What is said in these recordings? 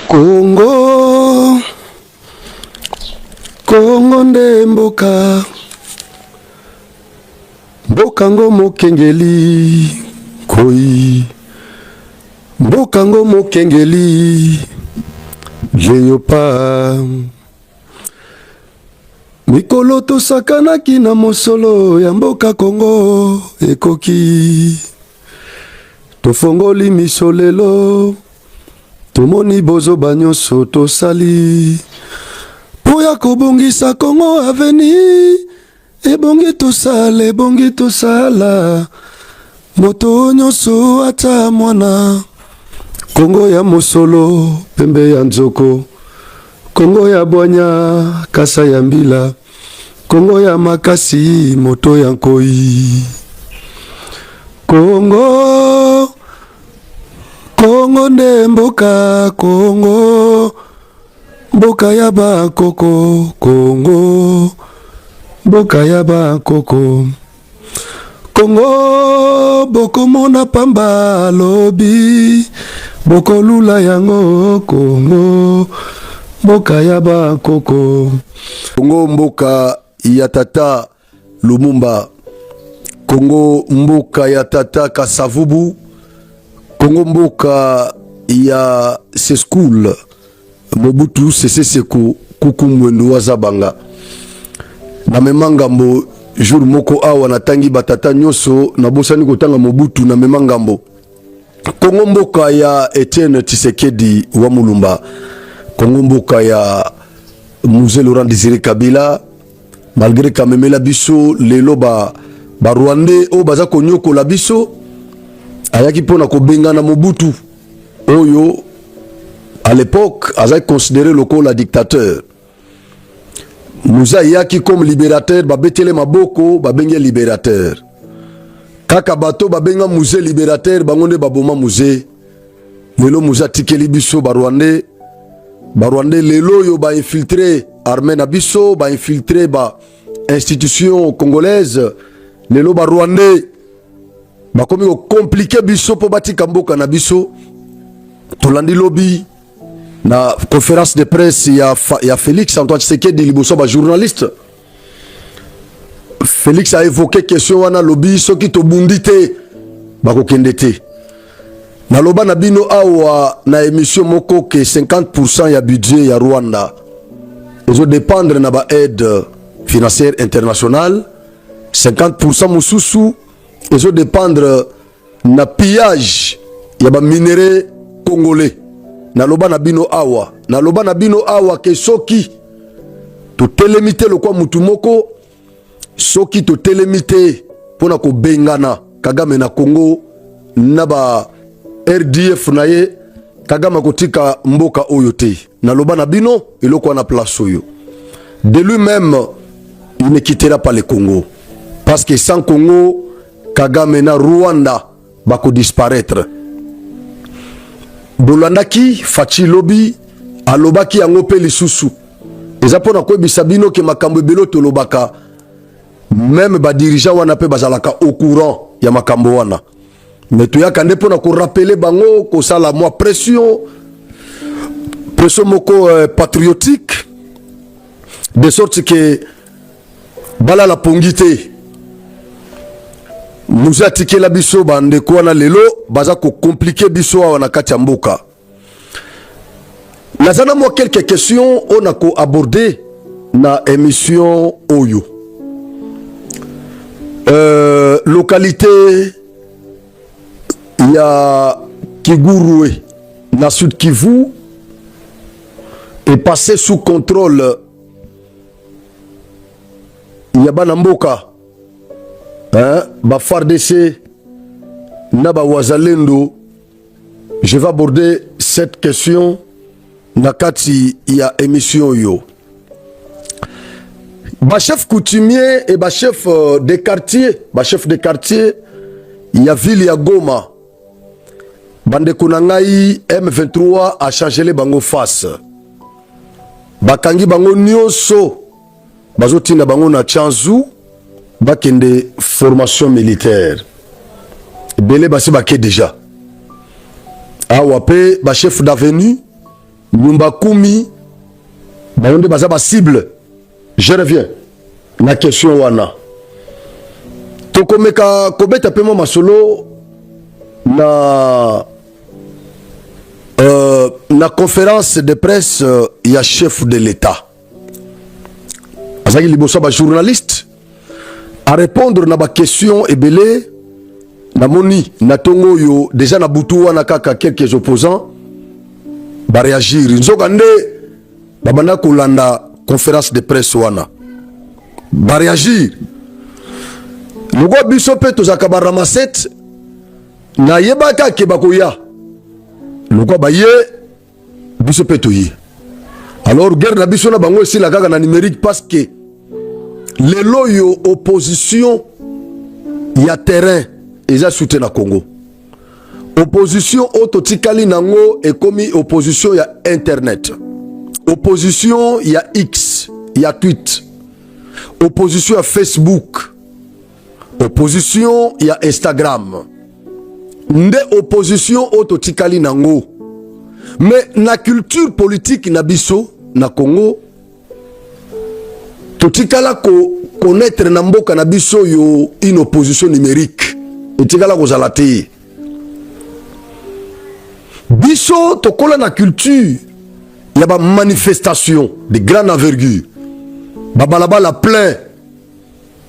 Kongo, Kongo nde mboka, mboka ngo mokengeli koi, mboka ngo mokengeli leopa. Mikolo tosakanaki na mosolo ya mboka Kongo ekoki, tofongoli misolelo, tomoni bozo banyoso tosali, po ya kobongisa Kongo aveni, ebongi tosala, moto nyonso ata mwana. Kongo ya mosolo pembe ya nzoko, Kongo ya bwanya kasa ya mbila, Kongo ya makasi moto ya nkoi. Kongo, Kongo nde mboka, Kongo, mboka ya bakoko, Kongo, mboka ya bakoko. Kongo, boko mona pamba lobi, boko lula yango, Kongo, mboka ya bakoko. Kongo mboka ya tata Lumumba, Kongo mboka ya tata Kasavubu, Kongo mboka ya Seskul Mobutu Sese Seko Kuku Mwendo wa Zabanga. Na memangambo jour moko awa na tangi batata nyoso na bosani kotanga Mobutu na memangambo. Kongo mboka ya Etienne Tshisekedi wa Mulumba, Kongo mboka ya Mzee Laurent Désiré Kabila, malgré kamemela biso lelo ba Rwandais o baza konyoko la biso ayaki pona ko bengana Mobutu oyo à l'époque azaki considéré lokola dictateur. Muza yaki comme libérateur, babetele maboko babenge libérateur. Kaka bato babenga Muze libérateur bangonde baboma Muze. Lelo Muza tikeli biso ba Rwandais lelo yo ba infiltré armée na biso, ba infiltré ba institution congolaise. Lelo ba Rwandais bakomi ko compliqué biso po batika mboka na biso. Tolandi lobby na conférence de presse ya Félix Antoine Tshisekedi liboso ba journaliste. Félix a évoqué question wana lobby soki to bundité bako kendete. Na loba na bino awa na émission moko ke 50% ya budget ya Rwanda ezo dépendre na ba aide financière internationale, 50% mususu ezo dépendre na pillage ya ba minéraux congolais. Na loba na bino awa ke soki to telemite lokwa mutu moko, soki to telemite pona ko bengana Kagame na Congo na ba RDF na ye, Kagame kotika mboka oyo te. Na loba na bino eloko na place oyo. De lui-même il ne quittera pas le Congo, parce que sans Congo Kagame na Rwanda bako disparaître. Bolandaki Fachi Lobi alobaki yango pe lisusu. Eza pona koyebisa bino ke makambo ebelo tolobaka, même ba dirigeant wana pe bazalaka au courant ya makambo wana. Mais toyaka nde pona ko rappeler bango ko sala moi pression moko patriotique, de sorte que bala la pongité nous a tiqué la biso bande ko na lelo baza ko compliquer biso wa na kati ya mboka. Nazana moi quelques questions on a ko aborder na émission oyo. Localité ya Kiguruwe na Sud Kivu est passé sous contrôle ya bana mboka. Ba FARDC na ba wazalendo. Je vais aborder cette question na kati ya émission yo. Ba chef coutumier et ba chef de quartier, ya ville ya Goma. Bande konangai M23 a changé les bango face. Bakangi bango nyonso bazotina bango na Chanzu bakende formation militaire. Belé basi baké déjà. Awa pe ba chef d'avenue nyumba kumi baonde baza ba cible. Je reviens na question wana tokomeka kobeta pemo masolo na conférence de presse ya chef de l'État azaki liboso ba journaliste à répondre na ba question ebele na moni na tongo yo déjà na butu wana kaka quelques opposants ba réagir nzoka nde babanda kolanda conférence de presse wana ba réagir loko biso pe tozaka ba ramasette na yebaka ke bakoya loko ba ye biso pe toyi. Alors guerre na biso na bango esila kaka na numérique parce que lelo yo opposition ya terrain eza soutien na Congo. Opposition ototikali nango ekomi opposition ya internet. Opposition ya X, ya tweet. Opposition ya Facebook. Opposition ya Instagram. Nde opposition ototikali nango. Mais na culture politique na biso na Congo totikala ko connaître na mboka na biso yo une opposition numérique. Etikala ko zalate. Biso tokola na culture il y a ba manifestation de grande envergure. Ba balabala plein.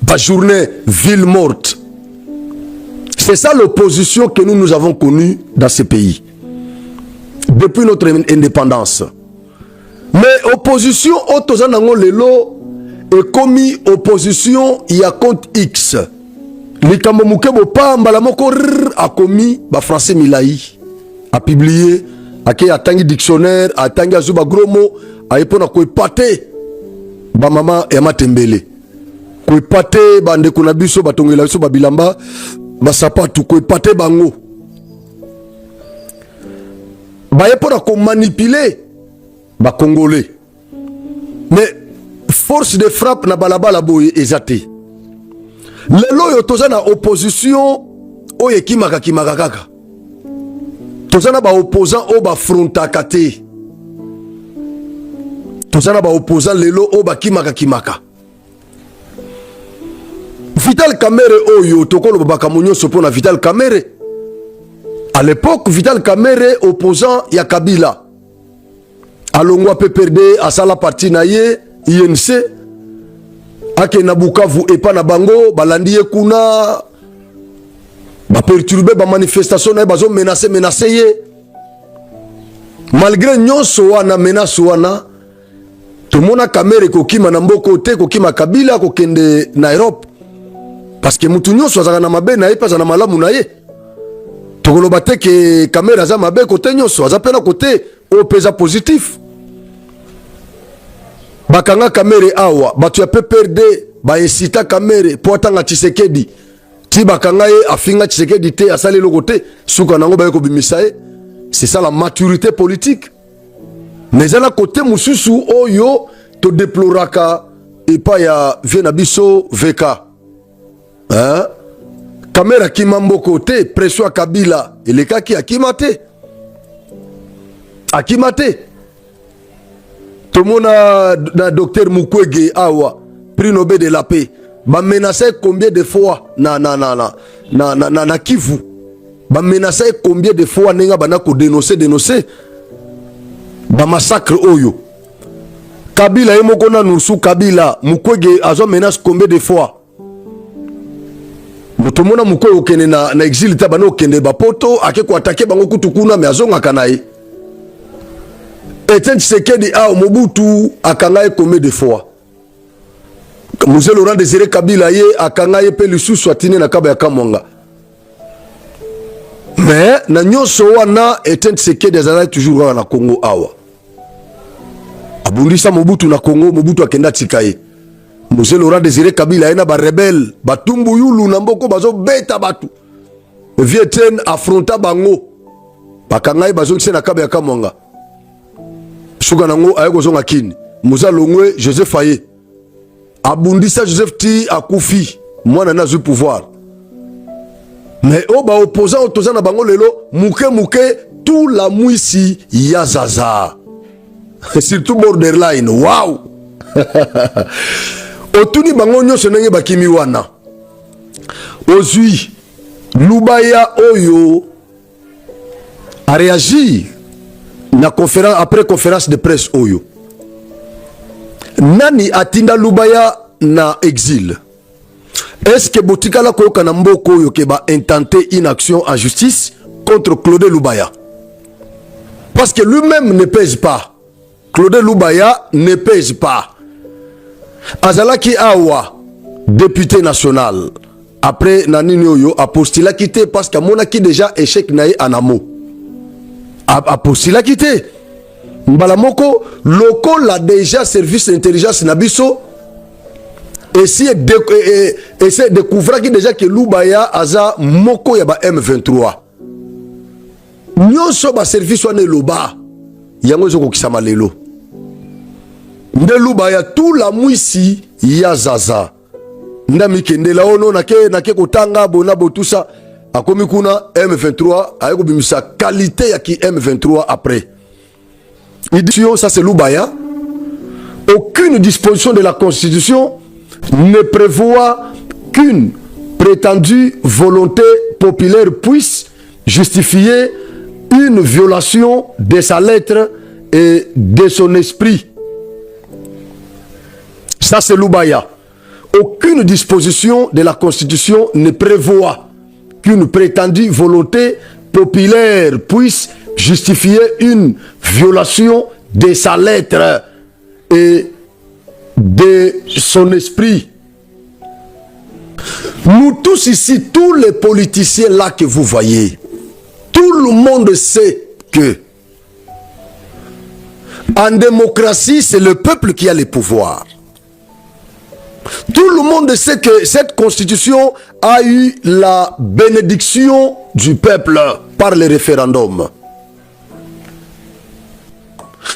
Ba journée ville morte. C'est ça l'opposition que nous avons connue dans ce pays depuis notre indépendance. Mais opposition otozanango lelo est commis opposition il y a compte X. Likambo mukebo pamba la moko a commis ba français milai a publié a tangi dictionnaire a tangi azuba gros mot a epona ko epate ba mama ya matembele ko epate ba ndeko na biso batongela biso ba bilamba ba sapatu ko epate bango ba epona ko manipuler ba congolais. Mais force de frappe na balabala boye ezate lelo yo tozana opposition oye kimaka kaka tozana ba opposant o ba frontaka te tozana ba opposant lelo o ba kimaka Vital Kamerhe oyo tokolo baka monyo sopo na Vital Kamerhe. À l'époque Vital Kamerhe opposant ya Kabila alongwa PPRD asala parti na ye INC ake na Bukavu epa na bango balandi ye kuna ba perturber ba manifestation na bazo menacer ye malgré nyonso wana menace wana tomona Kamerhe kokima na mboko te kokima Kabila kokende na Europe parce que mutu nyonso azaka na mabe na ye pas na malamu na ye tokoloba te ke Kamerhe aza mabe kote nyonso aza pena kote o pesa positif. Bakanga Kamerhe awa batu ya PPRD ba incita Kamerhe po atanga Tshisekedi ti bakanga ye afinga Tshisekedi te asali lokote suka nango ba ko bimisa ye. C'est ça la maturité politique. Mais à la côté mususu oyo to déploraka et pas ya viena biso VK hein Kamerhe kimambo côté pression à Kabila il est kaki akimate tout le monde na docteur Mukwege awa prix Nobel de la paix ba menacé combien de fois na Kivu ba menacé combien de fois nenga bana ko dénoncer ba massacre oyo Kabila yemoko na nusu Kabila Mukwege azo menace combien de fois mutomona Mukwege okene na exil ta bana okende ba poto ake ko attaquer bango kutukuna mais azonga kanaye Etienne Tshisekedi a Mobutu akangaye combien de fois Mzee Laurent Désiré Kabila ye akangaye pe lisusu atine na kaba ya Kamwanga. Mais na nyonso wana Etienne Tshisekedi azala toujours wana na Congo awa abundisa Mobutu na Congo Mobutu akenda tikaye Mzee Laurent Désiré Kabila ena ba rebelle batumbu yulu na mboko bazo beta batu Vietnam affronta bango bakangaye bazo kise na kaba ya Kamwanga suka nango ayeko zonga kini Muza Longwe Joseph Aye abundisa Joseph ti akufi mwana na zu pouvoir. Mais oba opposant otoza na bango lelo muke tout la muisi ya zaza surtout borderline. Waouh! Otuni bango nyonso ndenge bakimi wana. Ozui Lubaya Oyo a réagi na conférence, après conférence de presse Oyo. Nani atinda Lubaya na exil? Est-ce que Botikala Koyoka na mboko Oyo ke ba intenter une action en justice contre Claude Lubaya? Parce que lui-même ne pèse pas. Claude Lubaya ne pèse pas. Azalaki Awa, député national. Après Nanini Oyo a postulé quitté parce qu'à mon qui déjà échec naï anamo. A postulé quitté. Mbalamoko loko la déjà service d'intelligence nabiso. Essayer de découvrir qui déjà que Lubaya aza moko ya ba M23. Nyonso ba service wane loba. Yango zoko kisama lelo. Nde Lubaya tout la mwisi ya zaza. Ndami kende la ono nake kotanga bona botusa akomi kuna M23 ayeko bimisa qualité ya ki M23 après. Il dit ça c'est Lubaya. Aucune disposition de la Constitution ne prévoit qu'une prétendue volonté populaire puisse justifier une violation de sa lettre et de son esprit. Ça c'est Lubaya. Aucune disposition de la Constitution ne prévoit qu'une prétendue volonté populaire puisse justifier une violation de sa lettre et de son esprit. Nous tous ici, tous les politiciens là que vous voyez, tout le monde sait que en démocratie, c'est le peuple qui a le pouvoir. Tout le monde sait que cette constitution a eu la bénédiction du peuple par le référendum.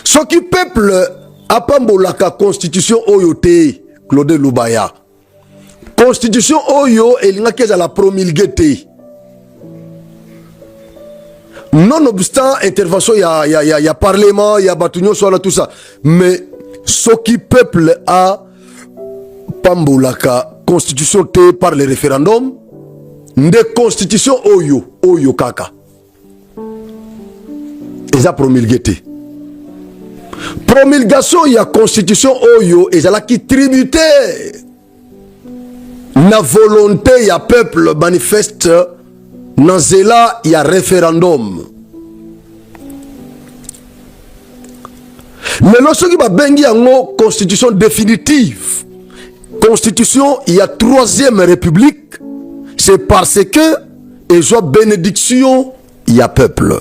Ce qui peuple a pas la constitution Oyote, Claude Lubaya. Constitution Oyo, elle n'a qu'à la promulguer. Nonobstant intervention, il y a parlement, il y a Batunion, tout ça. Mais ce qui peuple a Pambolaka constitution T par le référendum, de constitution Oyo Kaka. Et ça promulgué. Promulgation, il y a constitution Oyo, et ça qui tributaire. La volonté, il y a peuple manifeste. Dans cela, il y a référendum. Mais lorsque il y a une constitution définitive, constitution, il y a troisième république, c'est parce que ils ont bénédiction, il y a peuple.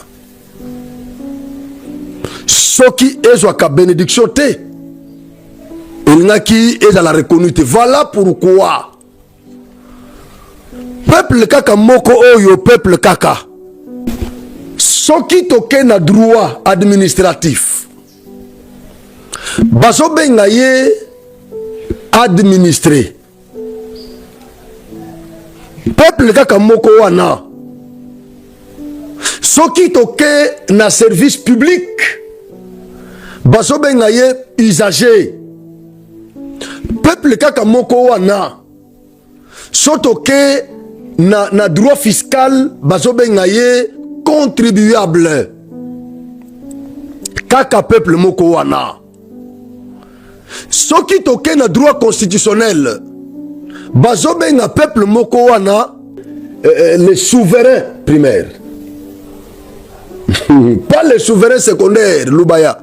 Ce qui est la bénédiction, il y a qui est dans la reconnaissance. Voilà pourquoi. Peuple kaka moko oyo peuple kaka. Ce qui toke na droit administratif. Baso bengaye administré. Peuple kaka moko wana. Ce qui toke na service public. Baso bengaye usager. Peuple kaka moko wana. Sotoke na droit fiscal bazo bengaye contribuable. Kaka peuple moko wana. Soki toke na droit constitutionnel bazo benga peuple moko wana les souverains primaires. Pas les souverains secondaires, Lubaya.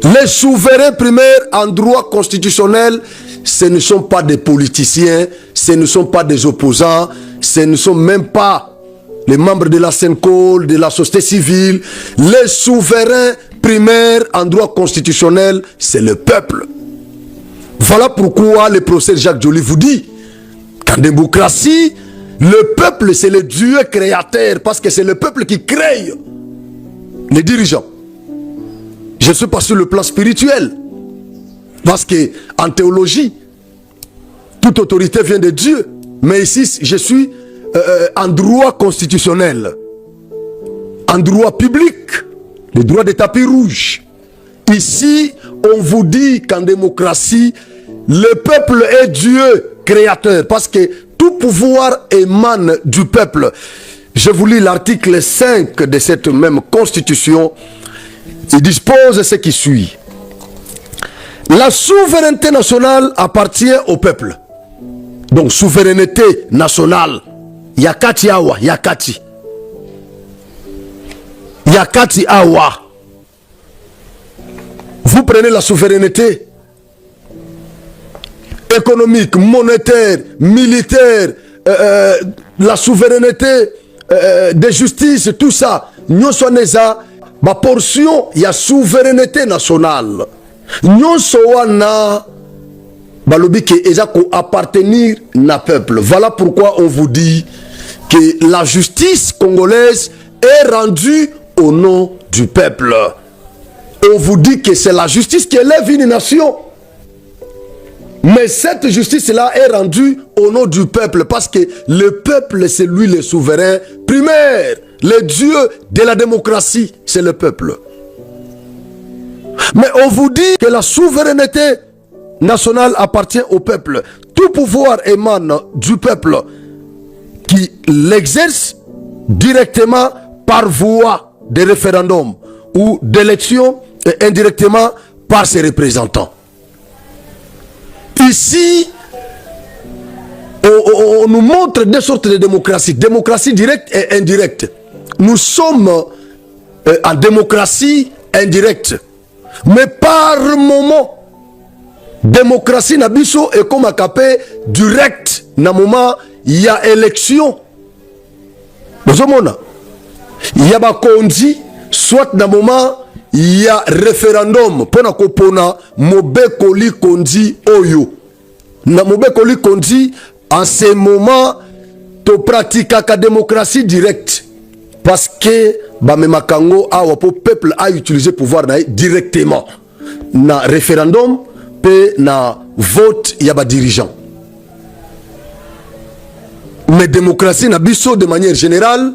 Les souverains primaires en droit constitutionnel, ce ne sont pas des politiciens, ce ne sont pas des opposants, ce ne sont même pas les membres de la Sencol, de la société civile. Les souverains primaires en droit constitutionnel, c'est le peuple. Voilà pourquoi le professeur Jacques Joly vous dit qu'en démocratie, le peuple c'est le Dieu créateur, parce que c'est le peuple qui crée les dirigeants. Je ne suis pas sur le plan spirituel, parce que en théologie, toute autorité vient de Dieu. Mais ici, je suis en droit constitutionnel, en droit public, le droit des tapis rouges. Ici, on vous dit qu'en démocratie, le peuple est Dieu créateur, parce que tout pouvoir émane du peuple. Je vous lis l'article 5 de cette même constitution. Il dispose ce qui suit. La souveraineté nationale appartient au peuple. Donc, souveraineté nationale. Yakati awa, yakati. Yakati awa. Vous prenez la souveraineté économique, monétaire, militaire, la souveraineté de justice, tout ça. Nous sommes ma portion, il y a souveraineté nationale. Nous sommes balobi ke ezako appartenir na peuple. Voilà pourquoi on vous dit que la justice congolaise est rendue au nom du peuple. On vous dit que c'est la justice qui élève une nation. Mais cette justice-là est rendue au nom du peuple, parce que le peuple, c'est lui le souverain primaire. Le Dieu de la démocratie, c'est le peuple. Mais on vous dit que la souveraineté nationale appartient au peuple. Tout pouvoir émane du peuple qui l'exerce directement par voie de référendum ou d'élection et indirectement par ses représentants. Ici, on nous montre deux sortes de démocratie. Démocratie directe et indirecte. Nous sommes en démocratie indirecte. Mais par moment, démocratie nabiso est comme un capé direct. Na moment, il y a élection. Il y a ba kondi, soit na moment, il y a référendum. Pona kopona mobe koli kondi oyo. Na mobe koli kondi, en ce moment, to pratique la démocratie directe. Parce que Bamemakango a le peuple a utilisé le pouvoir directement. Na référendum, pe na vote, il y a des dirigeants. Mais démocratie na biso de manière générale,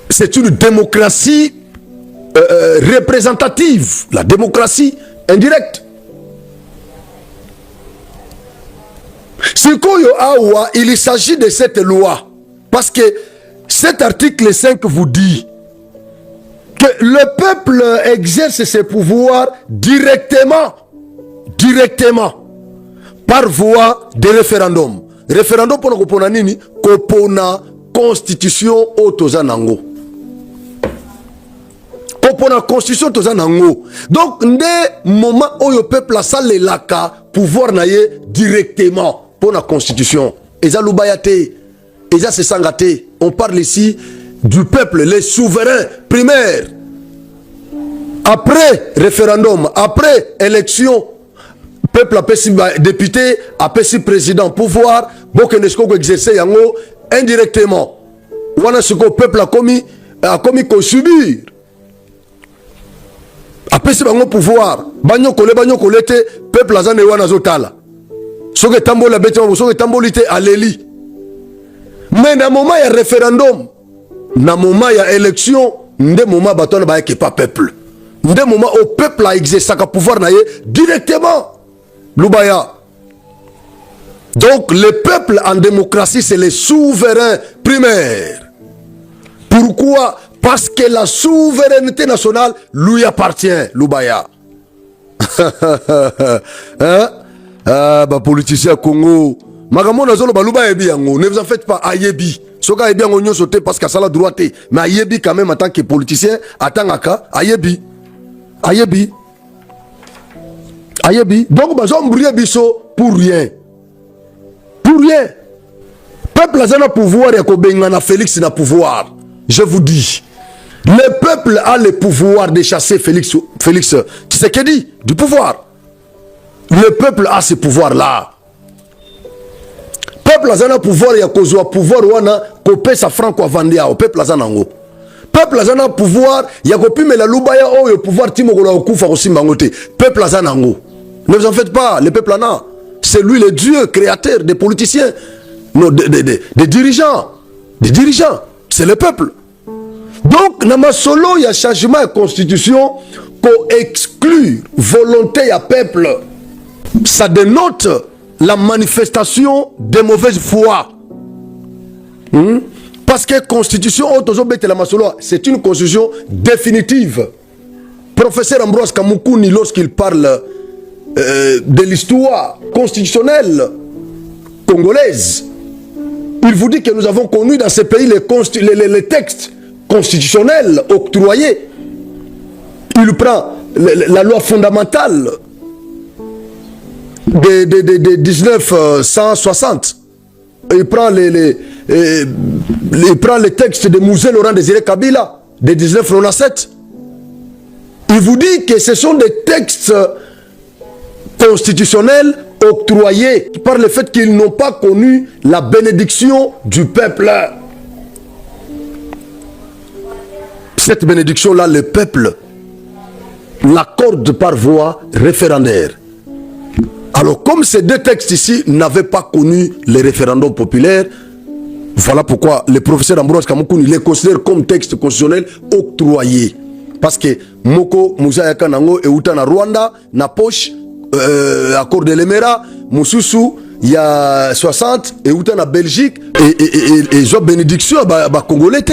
c'est une démocratie représentative, la démocratie indirecte. Il s'agit de cette loi, parce que cet article 5 vous dit que le peuple exerce ses pouvoirs directement, par voie de référendum. Référendum pour kopona nini, kopona constitution otozanango. Kopona constitution otozanango. Donc ne moment où le peuple a salé laka pouvoir naie directement pour la constitution. Eza lubayate, eza se sangate. On parle ici du peuple, les souverains primaires. Après référendum, après élection, peuple a pesi député, a pesi président pouvoir, bokenesko exercer yango indirectement. Wana siko peuple a commis qu'on subir. A pesi bango pouvoir, banyo kole te, peuple azane wana zotala. Soke tambola bete soke tambolite aleli. Mais dans le moment il y a référendum, dans le moment il y a élection, nde moment baton ba ke pas peuple. Nde moment au peuple a exercé sa pouvoir naie directement. Lubaya. Donc le peuple en démocratie c'est le souverain primaire. Pourquoi? Parce que la souveraineté nationale lui appartient. Lubaya. Hein? Ah, bah politicien Congo. Magamona zolo baluba yebi yango. Ne vous en faites pas, ayebi. Soka yebi yango nyo sauté parce qu'à ça la droite. Mais ayebi quand même en tant que politicien, atangaka, ayebi. Ayebi. Ayebi. Donc bazom briller biso pour rien. Pour rien. Peuple a un pouvoir et Kobengana Félix n'a pouvoir. Je vous dis. Le peuple a le pouvoir de chasser Félix Tshisekedi du pouvoir. Le peuple a ce pouvoir-là. Peuple a un pouvoir, il y a un pouvoir wana kopé sa franco avandia au peuple a un peuple a un pouvoir, il y a copi mais la lubaya o le pouvoir timo kola okufa kosimbangote. Peuple a un Ne vous en faites pas, le peuple a. C'est lui le Dieu créateur des politiciens, non des dirigeants, C'est le peuple. Donc, dans ma solo, il y a changement de constitution exclure volonté à peuple, ça dénote la manifestation de mauvaise foi. Parce que constitution, c'est une constitution définitive. Professeur Ambroise Kamoukouni, lorsqu'il parle de l'histoire constitutionnelle congolaise, il vous dit que nous avons connu dans ce pays les textes constitutionnels octroyés. Il prend la loi fondamentale de 1960. Il prend les textes de Mouzé Laurent Désiré Kabila de 1997. Il vous dit que ce sont des textes constitutionnels octroyés par le fait qu'ils n'ont pas connu la bénédiction du peuple. Cette bénédiction-là, le peuple l'accorde par voie référendaire. Alors, comme ces deux textes ici n'avaient pas connu les référendums populaires, voilà pourquoi le professeur Ambroise Kamoukouni les considère comme texte constitutionnel octroyé. Parce que Moko Moussa Yakanango et Outana Rwanda, na poche, accord de l'Emera, Moussousou, il y a 60, et Outana Belgique, et Job Bénédiction, Congolais.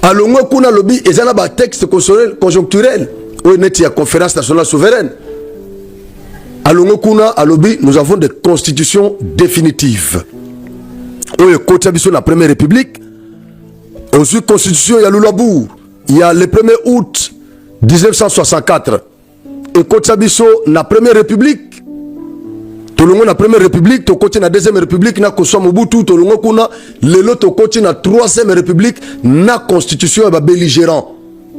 Alors, moi, kuna lobby, et ça n'a texte conjoncturel, où il y a conférence nationale souveraine. Alors, nous avons des constitutions définitives. Où il y a la première république, ensuite constitution, il y a l'Oulabour. Il y a le 1er août 1964. Et Kotsabiso, la première république. Tout le monde la première république, tout côté la deuxième république, na Kosovo Mobutu, tout le monde kuna, le lot tout côté la troisième république, na constitution et belligérant.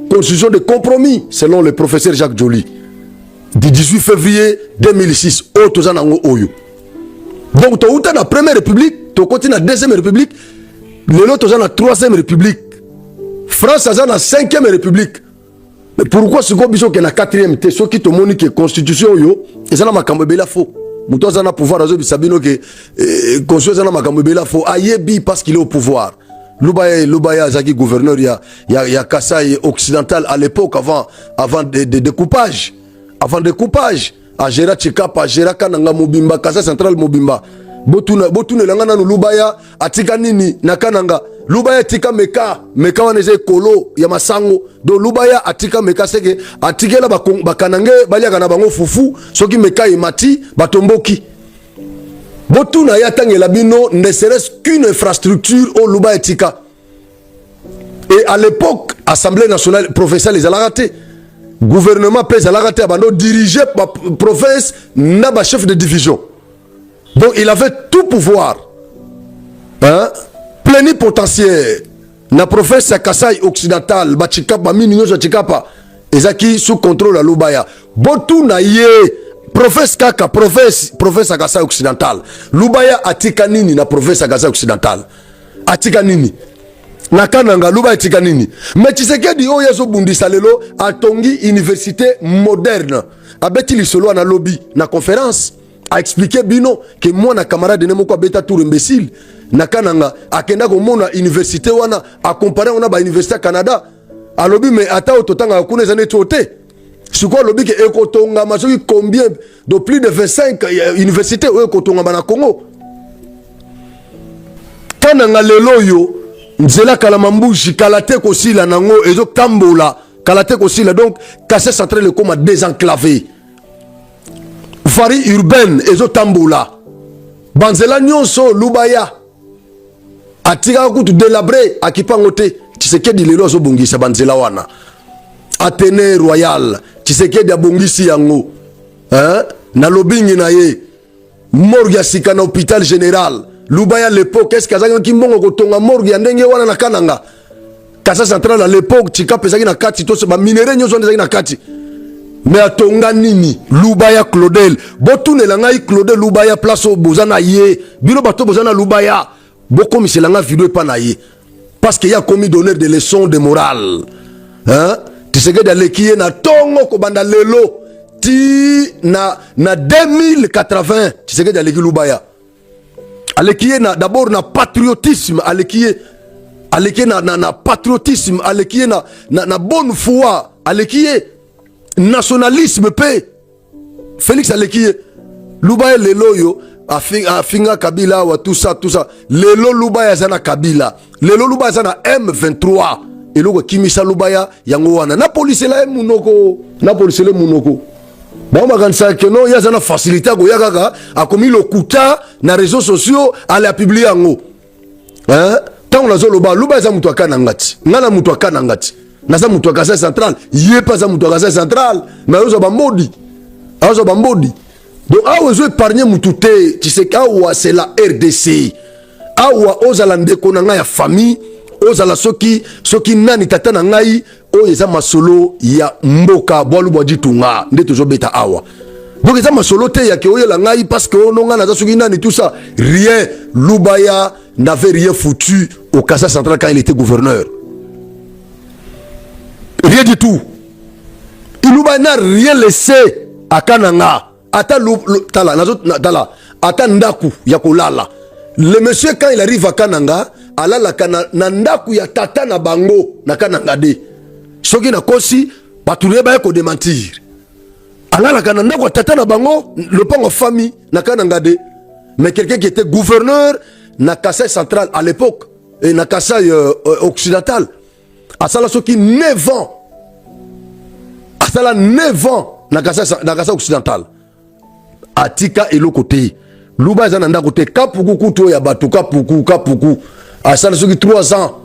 Constitution de compromis, selon le professeur Jacques Joly. Du 18 février 2006, au Oyo. Donc, tu as la première république, tu as la deuxième république, le lot tu as la troisième république. France a la cinquième république. Mais pourquoi ce qu'on a la quatrième, c'est ce qui te montre que la constitution, et ça n'a pas de faux. Mouton a pouvoir, Sabino que constitution n'a pas de faux. Ayebi parce qu'il est au pouvoir. Loubaya Zaki gouverneur, il y a Kassai occidental à l'époque avant des découpages. Avant découpage, à Gera Tchikapa, Gera Kananga Mobimba, Kassa Central Mobimba. Botune Langana no Lubaya, Atika Nini, Nakananga. Lubaya Tika Meka waneze Kolo, Yamasango. Do Lubaya Atika Meka seke, Atikela Bakanange, Baliagana Bango Fufu, Soki Meka Imati, Batomboki. Botuna Yatange Labino ne serait-ce qu'une infrastructure au Lubaya Tika. Et à l'époque, Assemblée nationale, professeur les a raté. Gouvernement pèse à la raté, dirigé par province, n'a pas chef de division. Donc il avait tout pouvoir. Plénipotentiaire. Na province Kassai occidental, Bachikapa, Minino Chikapa, Ezaki sous contrôle à Lubaya. Botou na ye, province Kaka, province Kassai occidental. Lubaya atika nini na province Kassai occidental. Atika nini. Nakananga Lubaya atika nini. Mais Tshisekedi o yeso bundisa lelo atongi université moderne. Abeti li solo na lobby na conférence a expliqué bino que moi na camarade ne moko beta tour imbécile. Nakananga akenda ko mona université wana a comparer on a ba université Canada. A lobby mais ata ototanga kuna zane tote. Siko lobby ke ekotonga masoki combien de plus de 25 universités o ekotonga na Congo. Kananga lelo yo nzela kalamambushi kalate kosila nango ezo kambola kalate kosila donc Kassai central le coma désenclavé vari urbaine ezo tambola banzela nyonso Lubaya atika kutu délabré akipango te Tshisekedi lelo azo bongisa banzela wana Athénée Royal Tshisekedi abongisi yango na lobingi na ye morgue ya sika na hôpital général Lubaya à l'époque, est-ce que Kimbongo Kotonga morgue yandenge wana na kananga Kassai central à l'époque, Tika pesaki na kati to ba minéraux nyoso ndezaki na kati. Mais atonga nini Lubaya Claudel. Botune la ngai Claudel Lubaya place au bozana ye. Bino bato bozana Lubaya. Boko miselanga vidéo pa na ye. Parce qu'il y a commis d'honneur des leçons de morale. Tshisekedi alekiye na tongo ko banda lelo ti na 2080 Tshisekedi aleki Lubaya. Alekiye na d'abord na patriotisme, alekiye na patriotisme, alekiye na bonne foi alekiye nationalisme pe Félix alekiye Lubaya lelo yo afinga Kabila wa tout ça lelo Lubaya zana Kabila lelo Lubaya zana M23 eloko kimisa Lubaya yango wana na police la munoko ba makanisa que non ya zana facilité ko yakaka akomi lokuta na réseaux sociaux ale a publier yango tant on a zoloba Lubaya za mutu akana ngati ngana mutu akana ngati na za mutu akasa central yé pas za mutu akasa central mais ozo bambodi donc awa zo épargner mutu te tu sais awa c'est la RDC awa ozala ndeko na ngai ya famille ozala soki nani tata na ngai o eza masolo ya mboka bwalu bwa ditunga nde tozo beta awa donc eza masolo te ya ke oyela ngai parce que ononga na soki nani tout ça rien Lubaya n'avait rien foutu au Kasa central quand il était gouverneur, rien du tout. Lubaya n'a rien laissé à Kananga. Ata ata ndaku ya kolala. Le monsieur quand il arrive à Kananga, alala na ndaku ya tata na bango na Kananga de. Soki na kosi batulie ba ko démentir. Alala kana ndaku ya tata na bango le pango famille na Kananga de. Mais quelqu'un qui était gouverneur na Kasaï central à l'époque et na Kasaï occidental. Asala soki 9 ans. Asala 9 ans na Kasaï occidental. Atika elo côté Lubaya zana nda côté kapuku kuto ya batu kapuku asala soki 3 ans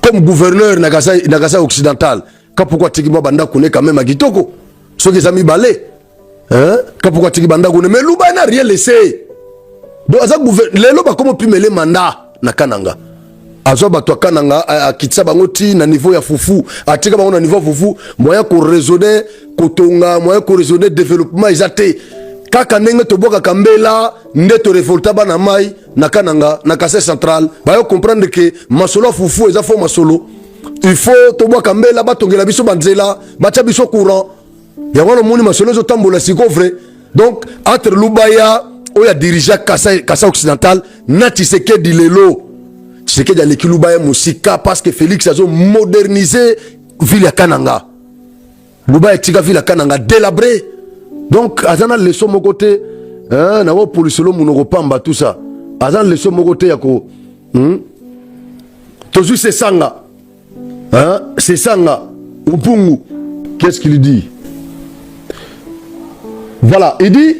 comme gouverneur na Kasaï occidental kapuku atiki mwa banda kone quand même akitoko soki zami balé kapuku atiki banda kone mais Lubaya n'a rien laissé donc aza gouverneur lelo ba comme pimele mandat na Kananga azo bato Kananga akitsa bango ti na niveau ya fufu atika bango na niveau fufu moyen ko raisonner kotonga moyen ko raisonner développement izate kaka ndenge toboka kambela nde to révolta bana mai na Kananga na Kasaï central ba yo comprendre que masolo fufu eza fo masolo il faut toboka kambela batongela biso banzela bacha biso courant ya wana moni masolo zo tambola siko vrai donc entre Lubaya oya dirigeant Kasaï occidental na Tshisekedi lelo Tshisekedi aleki Lubaya musika parce que Félix azo moderniser ville ya Kananga. Lubaya tika ville ya Kananga délabré. Donc azana leçon mon côté na wo police lo munoko pamba tout ça. Azana leçon mon côté yako tozu c'est sanga. C'est sanga Upungu. Qu'est-ce qu'il dit? Voilà, il dit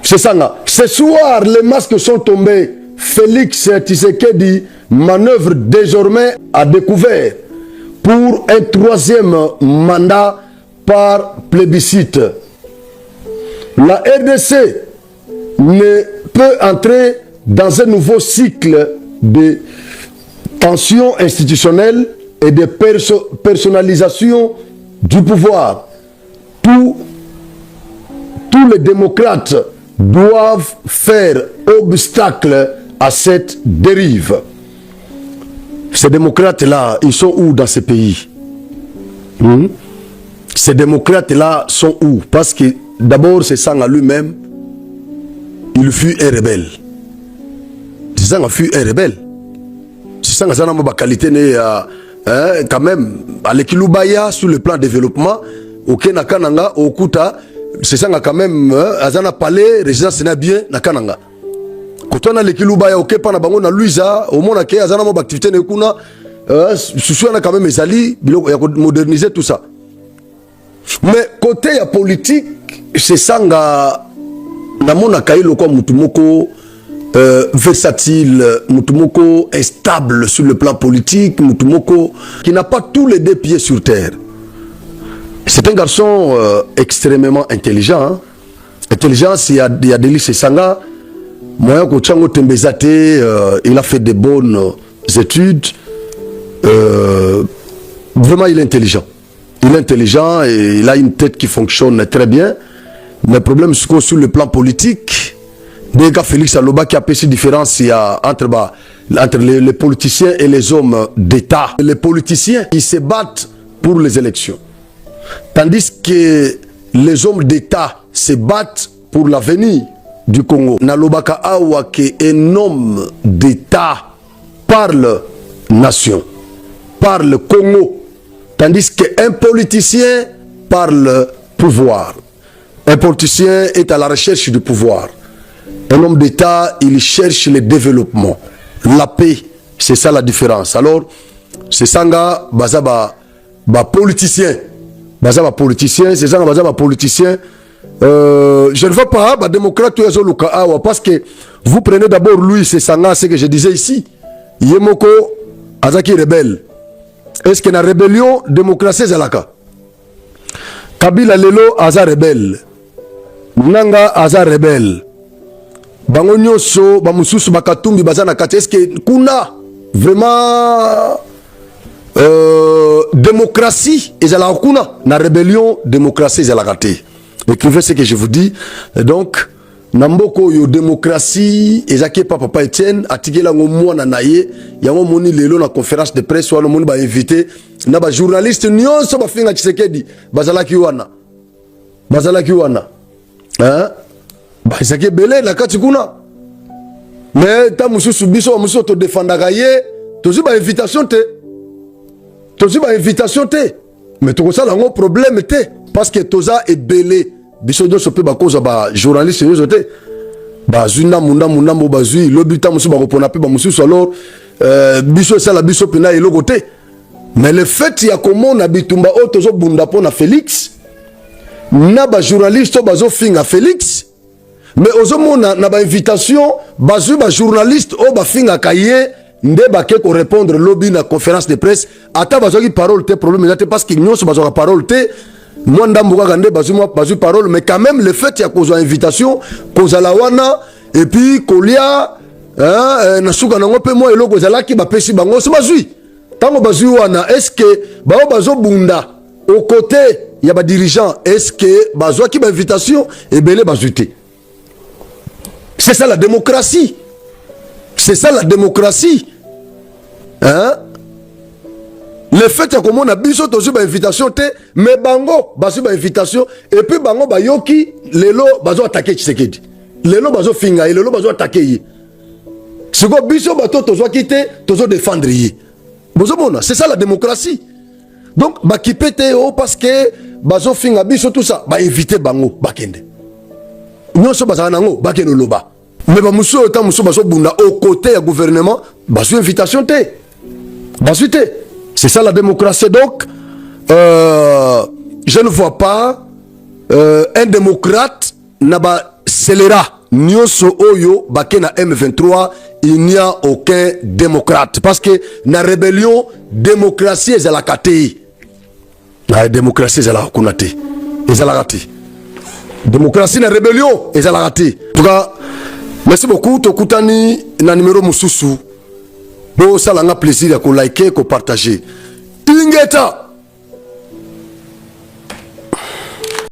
c'est sanga. Ce soir les masques sont tombés. Félix Tshisekedi manœuvre désormais à découvert pour un 3e mandat par plébiscite. La RDC ne peut entrer dans un nouveau cycle de tensions institutionnelles et de personnalisation du pouvoir. Tous les démocrates doivent faire obstacle à cette dérive. Ces démocrates-là, ils sont où dans ce pays? Ces démocrates-là sont où? Parce que d'abord, c'est Sanga lui-même, il fut un rebelle. C'est Sanga fut un rebelle. C'est Sanga Zana ma qualité quand même, avec Lubaya sur le plan développement, au Kenya Kananga, au Kuta, c'est Sanga quand même, Azana Palais, résidence n'a bien, na Kananga. Quand on a les Lubaya, ok, pas na bango na Luisa, au moins na Azana ma activité ne kuna, souci on a quand même les alliés, moderniser tout ça. Mais côté politique, c'est Sanga namona kailo kwa mutumoko versatile, mutumoko instable sur le plan politique, mutumoko qui n'a pas tous les 2 pieds sur terre. C'est un garçon extrêmement intelligent. Hein? Intelligent, il y a Délice Sanga. Moi, il a fait de bonnes études. Vraiment, il est intelligent. Il est intelligent et il a une tête qui fonctionne très bien. Mais le problème, c'est que sur le plan politique, dès que Félix Aloba qui a fait cette différence entre les politiciens et les hommes d'État. Les politiciens, ils se battent pour les élections. Tandis que les hommes d'État se battent pour l'avenir du Congo. Nalobaka awa que un homme d'État parle nation, parle Congo. Tandis qu'un politicien parle pouvoir. Un politicien est à la recherche du pouvoir. Un homme d'État, il cherche le développement, la paix. C'est ça la différence. Alors, c'est ça que politicien. C'est ça que politicien. Je ne veux pas, démocrate, parce que vous prenez d'abord lui, c'est ça ce que je disais ici. Yemoko, Azaki rebelle. Est-ce que la rébellion, démocratie, c'est là? Kabila Lelo, Aza rebelle. Nanga, Aza rebelle. Bango nyoso, bamususu bakatumbi bazana kati. Est-ce que kuna vraiment démocratie et la kuna na rébellion démocratie et la raté. Écrivez ce que je vous dis. Et donc namboko yo démocratie ezaki papa Etienne atikela ngomwa na naye yango moni lelo na conférence de presse wana moni ba invité na ba journaliste nyonso ba finga Tshisekedi bazalaki wana hein ba ezaki belé na kati kuna mais ta mususu biso mususu to défendaka ye tozi ba invitation te mais to ça là problème te parce que toza est belé biso do sope ba cause ba journaliste yo te ba zuna munda mo bazui lobita musu ba kopona pe ba mususu alors biso ça la biso pena elo côté mais le fait ya komona bitumba o tozo bunda pona Félix na ba journaliste bazo finga Félix mais ozomona na ba invitation bazui ba journaliste o ba finga kaye nde bake ko répondre lobby na conférence de presse ata bazoki parole te problème là parce que nyonso bazoka parole te moi ndambuka kande bazui parole mais quand même le fait ya kozo invitation kozala wana et puis kolia na suka nango pe moi eloko zalaki ba pesi bango so bazui tango bazui wana est-ce que bao bazo bunda au côté ya ba dirigeant est-ce que bazo ki ba invitation et belé bazuité. C'est ça la démocratie. Hein? Le fait que comme on a biso tozu ba invitation te mais bango bazu ba invitation et puis bango ba yoki lelo bazo attaquer Tshisekedi. Lelo bazo finga lelo bazo attaquer. C'est quoi biso bato tozo quitter tozo défendre yi. Bozo bona, c'est ça la démocratie. Donc ba kipete o parce que bazo finga biso tout ça ba inviter bango bakende. Nyonso bazana nango bakende loba. Mais ba muso ota muso bazo bunda au côté du gouvernement bazo invitation te. Bazo te. C'est ça la démocratie. Donc, je ne vois pas un démocrate n'a pas scélérat. Nyonso oyo bakena M23, il n'y a aucun démocrate. Parce que la rébellion, démocratie est la KTI. La démocratie est la Kunate. Est la raté. Démocratie, la rébellion est la raté. En tout cas, merci beaucoup. Tokutani na numéro Mususu. Bon, ça l'a plaisir à liker, à partager. Ingeta!